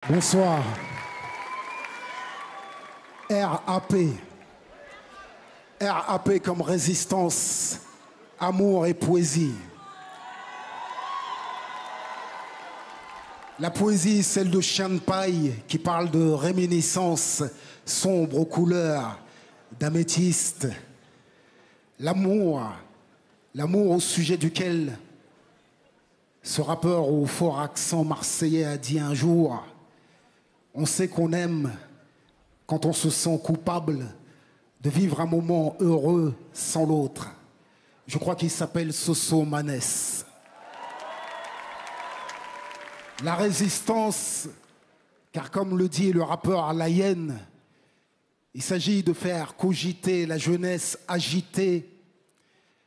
Bonsoir. RAP. RAP comme résistance, amour et poésie. La poésie, celle de Chien de Paille, qui parle de réminiscence sombre aux couleurs d'améthyste. L'amour au sujet duquel ce rappeur au fort accent marseillais a dit un jour: on sait qu'on aime quand on se sent coupable de vivre un moment heureux sans l'autre. Je crois qu'il s'appelle Soso Manès. La résistance, car comme le dit le rappeur Layen, il s'agit de faire cogiter la jeunesse agitée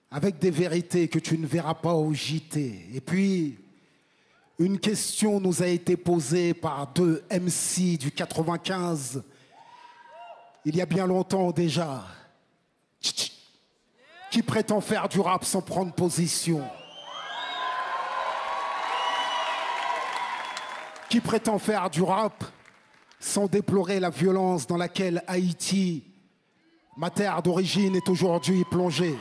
avec des vérités que tu ne verras pas au JT. Et puis, une question nous a été posée par deux MC du 95, il y a bien longtemps déjà. Qui prétend faire du rap sans prendre position? Qui prétend faire du rap sans déplorer la violence dans laquelle Haïti, ma terre d'origine, est aujourd'hui plongée?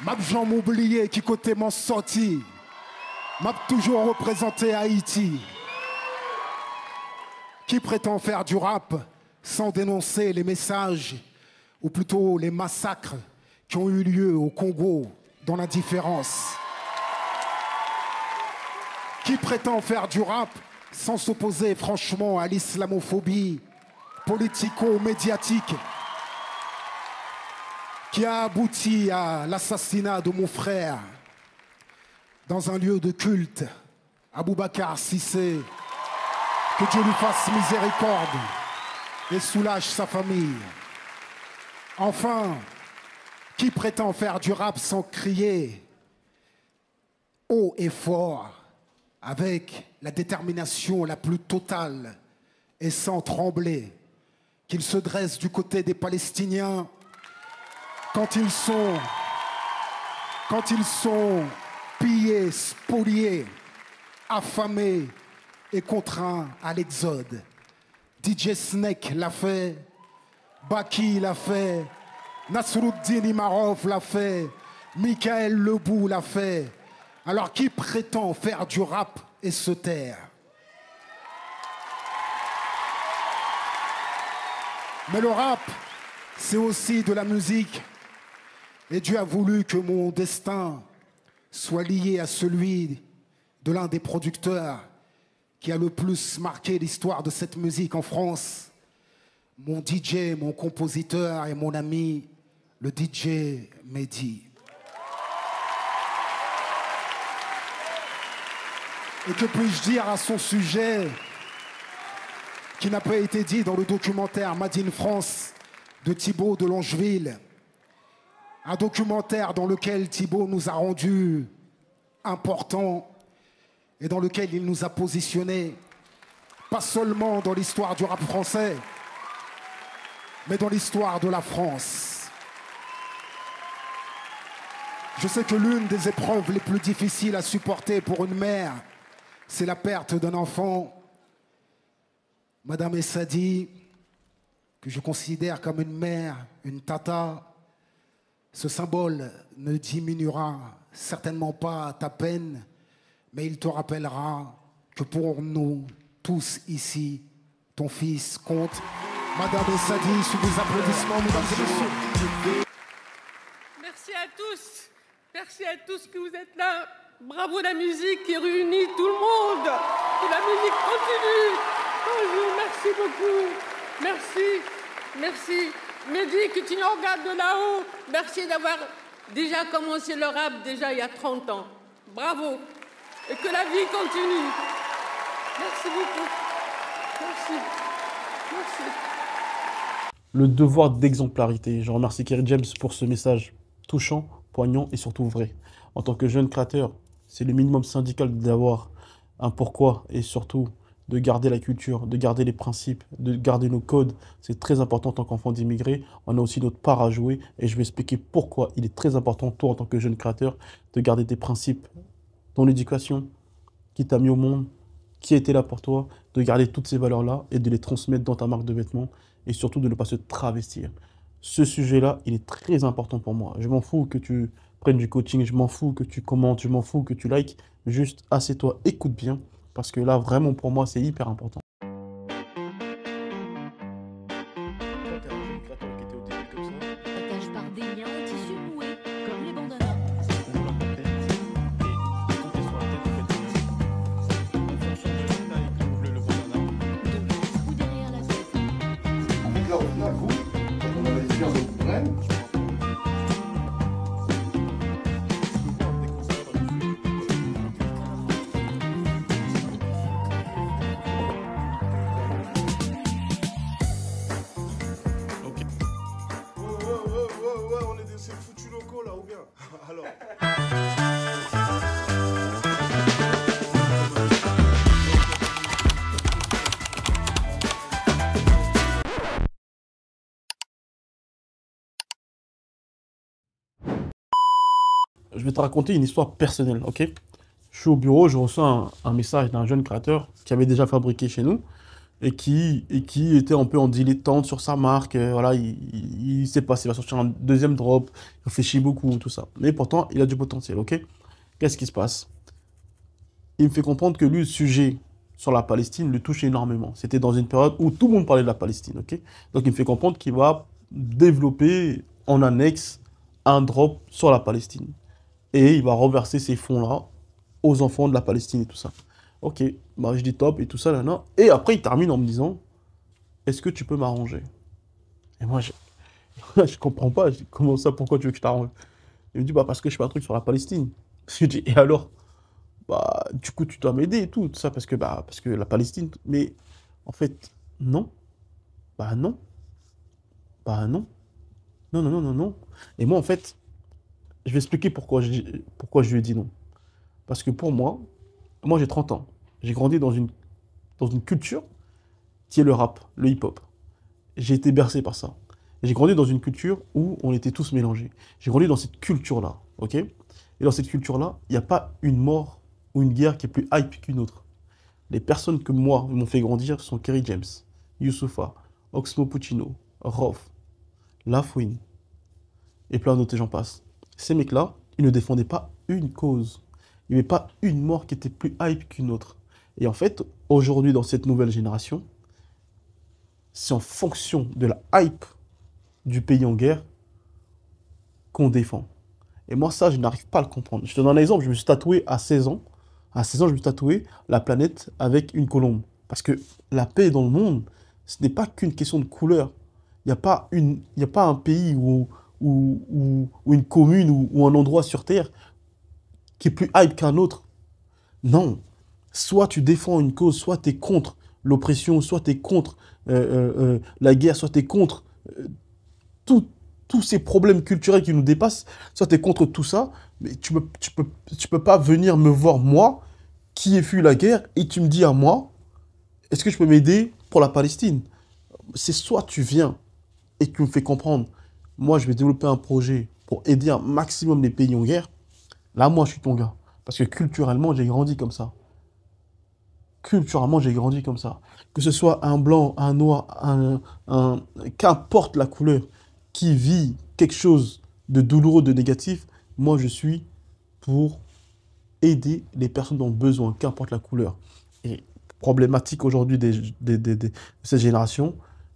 M'a jamais oublié qui côté m'en sorti, m'a toujours représenté Haïti. Qui prétend faire du rap sans dénoncer les messages, ou plutôt les massacres qui ont eu lieu au Congo dans l'indifférence? Qui prétend faire du rap sans s'opposer franchement à l'islamophobie politico-médiatique qui a abouti à l'assassinat de mon frère dans un lieu de culte, Aboubacar Cissé? Que Dieu lui fasse miséricorde et soulage sa famille. Enfin, qui prétend faire du rap sans crier haut et fort, avec la détermination la plus totale et sans trembler, qu'il se dresse du côté des Palestiniens quand ils sont pillés, spoliés, affamés et contraints à l'exode? DJ Snake l'a fait, Baki l'a fait, Nasruddin Imarov l'a fait, Michael Lebou l'a fait. Alors qui prétend faire du rap et se taire? Mais le rap, c'est aussi de la musique. Et Dieu a voulu que mon destin soit lié à celui de l'un des producteurs qui a le plus marqué l'histoire de cette musique en France. Mon DJ, mon compositeur et mon ami, le DJ Mehdi. Et que puis-je dire à son sujet qui n'a pas été dit dans le documentaire Made in France de Thibaut de Longeville? Un documentaire dans lequel Thibaut nous a rendus importants et dans lequel il nous a positionnés, pas seulement dans l'histoire du rap français, mais dans l'histoire de la France. Je sais que l'une des épreuves les plus difficiles à supporter pour une mère, c'est la perte d'un enfant. Madame Essadi, que je considère comme une mère, une tata, ce symbole ne diminuera certainement pas ta peine, mais il te rappellera que pour nous tous ici, ton fils compte. Madame Essadi, sous des applaudissements, mesdames et messieurs. Merci à tous que vous êtes là. Bravo la musique qui réunit tout le monde. Que la musique continue. Bonjour, merci beaucoup. Merci. Mehdi, que tu nous regardes de là-haut. Merci d'avoir déjà commencé le rap déjà il y a 30 ans. Bravo. Et que la vie continue. Merci beaucoup. Merci. Le devoir d'exemplarité. Je remercie Kerry James pour ce message touchant, poignant et surtout vrai. En tant que jeune créateur, c'est le minimum syndical d'avoir un pourquoi et surtout de garder la culture, de garder les principes, de garder nos codes. C'est très important en tant qu'enfant d'immigrés. On a aussi notre part à jouer et je vais expliquer pourquoi il est très important, toi en tant que jeune créateur, de garder tes principes, ton éducation, qui qui t'a mis au monde, qui a été là pour toi, de garder toutes ces valeurs-là et de les transmettre dans ta marque de vêtements et surtout de ne pas se travestir. Ce sujet-là, il est très important pour moi. Je m'en fous que tu prennes du coaching, je m'en fous que tu commentes, je m'en fous que tu likes. Juste assieds-toi, écoute bien, parce que là, vraiment, pour moi, c'est hyper important. Partage par des liens en tissu noué, comme les bandanas. Devant ou derrière la tête. Donc là, au final, vous, quand on avait bien votre brand, Ouais, on est des ces foutus locaux là, ou bien? Alors. Je vais te raconter une histoire personnelle, ok? Je suis au bureau, je reçois un message d'un jeune créateur qui avait déjà fabriqué chez nous et qui était un peu en dilettante sur sa marque. Voilà, il sait pas s'il va sortir un deuxième drop, il réfléchit beaucoup, tout ça. Mais pourtant, il a du potentiel, ok? Qu'est-ce qui se passe? Il me fait comprendre que lui, le sujet sur la Palestine le touche énormément. C'était dans une période où tout le monde parlait de la Palestine, ok? Donc, il me fait comprendre qu'il va développer en annexe un drop sur la Palestine. Et il va reverser ces fonds-là aux enfants de la Palestine et tout ça. Ok, bah je dis top et tout ça, là, là. Et après, il termine en me disant, est-ce que tu peux m'arranger? Et moi, je comprends pas. Je dis, comment ça, pourquoi tu veux que je t'arrange? Il me dit, bah parce que je fais un truc sur la Palestine. Je dis, et alors? Bah, du coup, tu dois m'aider et tout ça, parce que la Palestine. Mais en fait, non. Bah non. Bah non. Non, non, non, non, non. Et moi, en fait, je vais expliquer pourquoi je lui ai dit non. Parce que pour moi j'ai 30 ans. J'ai grandi dans une culture qui est le rap, le hip-hop. J'ai été bercé par ça. J'ai grandi dans une culture où on était tous mélangés. J'ai grandi dans cette culture-là, ok? Et dans cette culture-là, il n'y a pas une mort ou une guerre qui est plus hype qu'une autre. Les personnes que moi m'ont fait grandir sont Kerry James, Youssoupha, Oxmo Puccino, Rof, Lafouine, et plein d'autres, et j'en passe. Ces mecs-là, ils ne défendaient pas une cause. Il n'y avait pas une mort qui était plus hype qu'une autre. Et en fait, aujourd'hui, dans cette nouvelle génération, c'est en fonction de la hype du pays en guerre qu'on défend. Et moi, ça, je n'arrive pas à le comprendre. Je te donne un exemple, je me suis tatoué à 16 ans. À 16 ans, je me suis tatoué la planète avec une colombe. Parce que la paix dans le monde, ce n'est pas qu'une question de couleur. Il n'y a pas un pays ou une commune ou un endroit sur Terre qui est plus hype qu'un autre. Non. Soit tu défends une cause, soit tu es contre l'oppression, soit tu es contre la guerre, soit tu es contre tous ces problèmes culturels qui nous dépassent, soit tu es contre tout ça, mais tu peux pas venir me voir, moi, qui ai fui la guerre, et tu me dis à moi, est-ce que tu peux m'aider pour la Palestine? C'est soit tu viens et tu me fais comprendre, moi je vais développer un projet pour aider un maximum les pays en guerre, là moi je suis ton gars. Parce que culturellement j'ai grandi comme ça. Culturellement j'ai grandi comme ça. Que ce soit un blanc, un noir, qu'importe la couleur, qui vit quelque chose de douloureux, de négatif, moi je suis pour aider les personnes dans le besoin, qu'importe la couleur. Et problématique aujourd'hui de cette génération,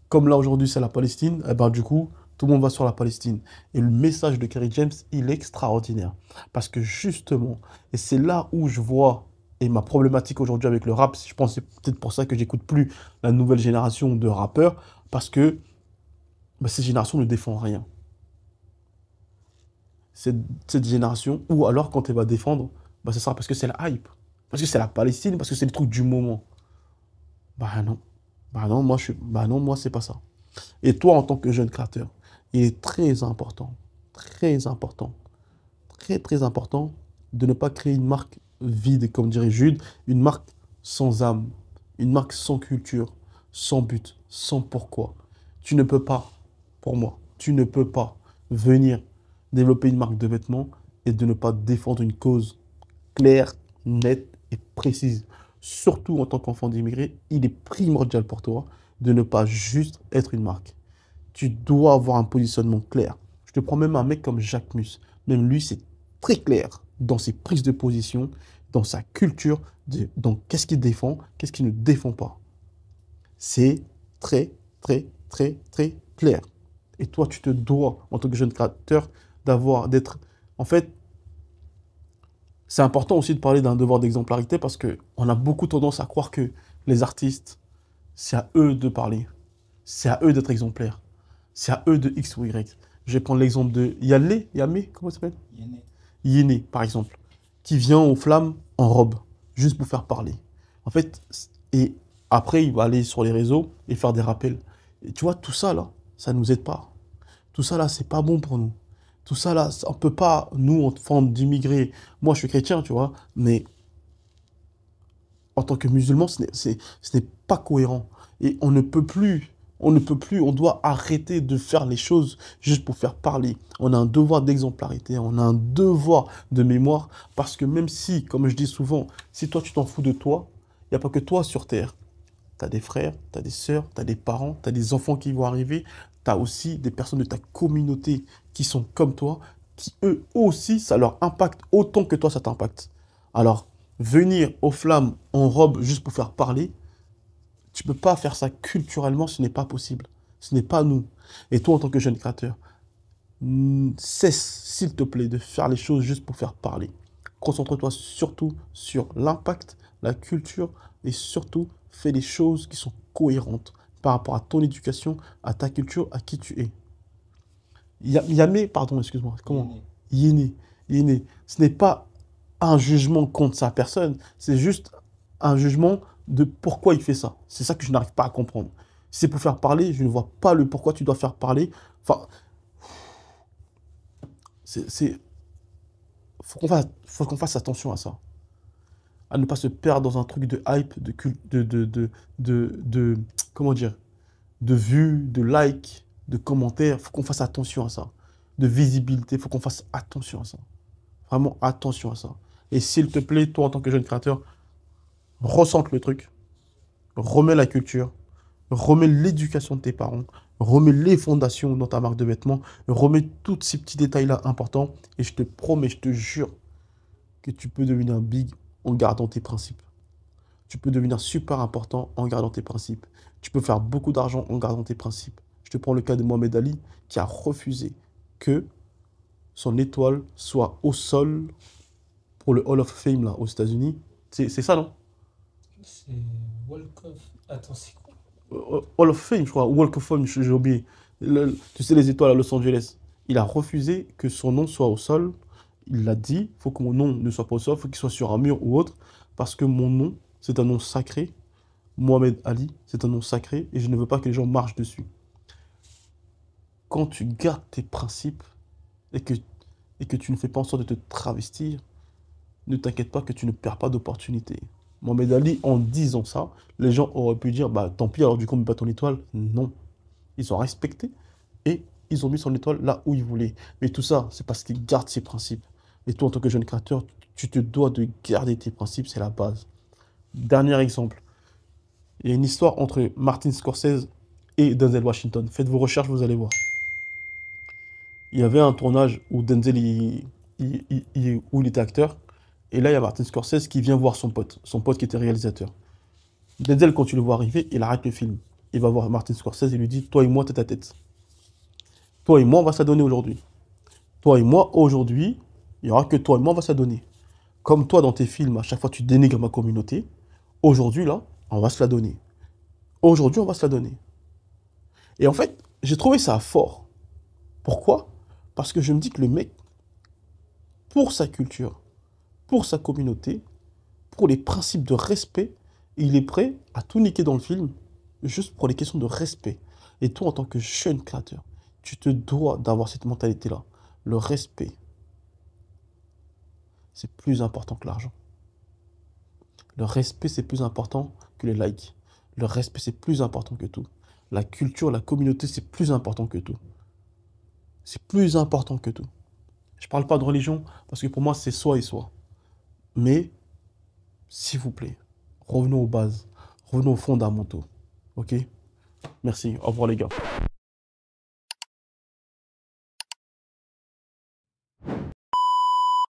comme là aujourd'hui c'est la Palestine, et ben, du coup, tout le monde va sur la Palestine. Et le message de Kerry James, il est extraordinaire. Parce que justement, et c'est là où je vois, et ma problématique aujourd'hui avec le rap, je pense que c'est peut-être pour ça que j'écoute plus la nouvelle génération de rappeurs, parce que bah, cette génération ne défend rien. Cette génération, ou alors quand elle va défendre, bah, ce sera parce que c'est la hype. Parce que c'est la Palestine, parce que c'est le truc du moment. Bah non. Bah non, moi c'est pas ça. Et toi, en tant que jeune créateur, il est très important, très important, très très important de ne pas créer une marque vide, comme dirait Jude, une marque sans âme, une marque sans culture, sans but, sans pourquoi. Tu ne peux pas, pour moi, tu ne peux pas venir développer une marque de vêtements et de ne pas défendre une cause claire, nette et et précise. Surtout en tant qu'enfant d'immigré, il est primordial pour toi de ne pas juste être une marque. Tu dois avoir un positionnement clair. Je te prends même un mec comme Jacques Mus. Même lui, c'est très clair dans ses prises de position, dans sa culture, dans qu'est-ce qu'il défend, qu'est-ce qu'il ne défend pas. C'est très, très, très, très clair. Et toi, tu te dois, en tant que jeune créateur, d'être... En fait, c'est important aussi de parler d'un devoir d'exemplarité parce qu'on a beaucoup tendance à croire que les artistes, c'est à eux de parler. C'est à eux d'être exemplaires. C'est à eux de X ou Y. Je vais prendre l'exemple de Yamé, comment il s'appelle? Yéné, par exemple, qui vient aux flammes en robe, juste pour faire parler. En fait, et après, il va aller sur les réseaux et faire des rappels. Et tu vois, tout ça, là, ça ne nous aide pas. Tout ça, là, c'est pas bon pour nous. Tout ça, là, on peut pas, nous, enfants d'immigrés, moi, je suis chrétien, tu vois, mais en tant que musulman, ce n'est pas cohérent. Et on ne peut plus, on doit arrêter de faire les choses juste pour faire parler. On a un devoir d'exemplarité, on a un devoir de mémoire, parce que même si, comme je dis souvent, si toi tu t'en fous de toi, il n'y a pas que toi sur Terre. Tu as des frères, tu as des sœurs, tu as des parents, tu as des enfants qui vont arriver, tu as aussi des personnes de ta communauté qui sont comme toi, qui eux aussi, ça leur impacte autant que toi ça t'impacte. Alors, venir aux flammes en robe juste pour faire parler, tu ne peux pas faire ça culturellement, ce n'est pas possible. Ce n'est pas nous. Et toi, en tant que jeune créateur, cesse, s'il te plaît, de faire les choses juste pour faire parler. Concentre-toi surtout sur l'impact, la culture, et surtout, fais les choses qui sont cohérentes par rapport à ton éducation, à ta culture, à qui tu es. Yamé, pardon, excuse-moi, comment? Yéné. Yéné. Ce n'est pas un jugement contre sa personne, c'est juste un jugement de pourquoi il fait ça. C'est ça que je n'arrive pas à comprendre. Si c'est pour faire parler, je ne vois pas le pourquoi tu dois faire parler. Enfin, faut qu'on fasse attention à ça. À ne pas se perdre dans un truc de hype, comment dire, de vues, de likes, de commentaires. Faut qu'on fasse attention à ça. De visibilité, faut qu'on fasse attention à ça. Vraiment attention à ça. Et s'il te plaît, toi en tant que jeune créateur, ressente le truc, remets la culture, remets l'éducation de tes parents, remets les fondations dans ta marque de vêtements, remets tous ces petits détails-là importants, et je te promets, je te jure, que tu peux devenir big en gardant tes principes. Tu peux devenir super important en gardant tes principes. Tu peux faire beaucoup d'argent en gardant tes principes. Je te prends le cas de Mohamed Ali, qui a refusé que son étoile soit au sol pour le Hall of Fame là, aux États-Unis. C'est ça, non? C'est Walk of. Attends, c'est quoi? Hall of Fame, je crois. Walk of Fame, j'ai oublié. Tu sais, les étoiles à Los Angeles. Il a refusé que son nom soit au sol. Il l'a dit, il faut que mon nom ne soit pas au sol, il faut qu'il soit sur un mur ou autre, parce que mon nom, c'est un nom sacré. Mohamed Ali, c'est un nom sacré, et je ne veux pas que les gens marchent dessus. Quand tu gardes tes principes, et que tu ne fais pas en sorte de te travestir, ne t'inquiète pas que tu ne perds pas d'opportunité. Mohamed Ali, en disant ça, les gens auraient pu dire, bah tant pis, alors du coup, on met pas ton étoile. Non. Ils ont respecté et ils ont mis son étoile là où ils voulaient. Mais tout ça, c'est parce qu'ils gardent ses principes. Et toi, en tant que jeune créateur, tu te dois de garder tes principes, c'est la base. Dernier exemple. Il y a une histoire entre Martin Scorsese et Denzel Washington. Faites vos recherches, vous allez voir. Il y avait un tournage où Denzel où il était acteur. Et là, il y a Martin Scorsese qui vient voir son pote qui était réalisateur. Denzel, quand tu le vois arriver, il arrête le film. Il va voir Martin Scorsese et lui dit, toi et moi, tête à tête. Toi et moi, on va s'adonner aujourd'hui. Toi et moi, aujourd'hui, il n'y aura que toi et moi, on va s'adonner. Comme toi, dans tes films, à chaque fois, tu dénigres ma communauté. Aujourd'hui, là, on va se la donner. Aujourd'hui, on va se la donner. Et en fait, j'ai trouvé ça fort. Pourquoi? Parce que je me dis que le mec, pour sa culture, pour sa communauté, pour les principes de respect, il est prêt à tout niquer dans le film, juste pour les questions de respect. Et toi, en tant que jeune créateur, tu te dois d'avoir cette mentalité-là. Le respect, c'est plus important que l'argent. Le respect, c'est plus important que les likes. Le respect, c'est plus important que tout. La culture, la communauté, c'est plus important que tout. C'est plus important que tout. Je ne parle pas de religion, parce que pour moi, c'est soi et soi. Mais s'il vous plaît, revenons aux bases, revenons aux fondamentaux. Ok? Merci, au revoir les gars.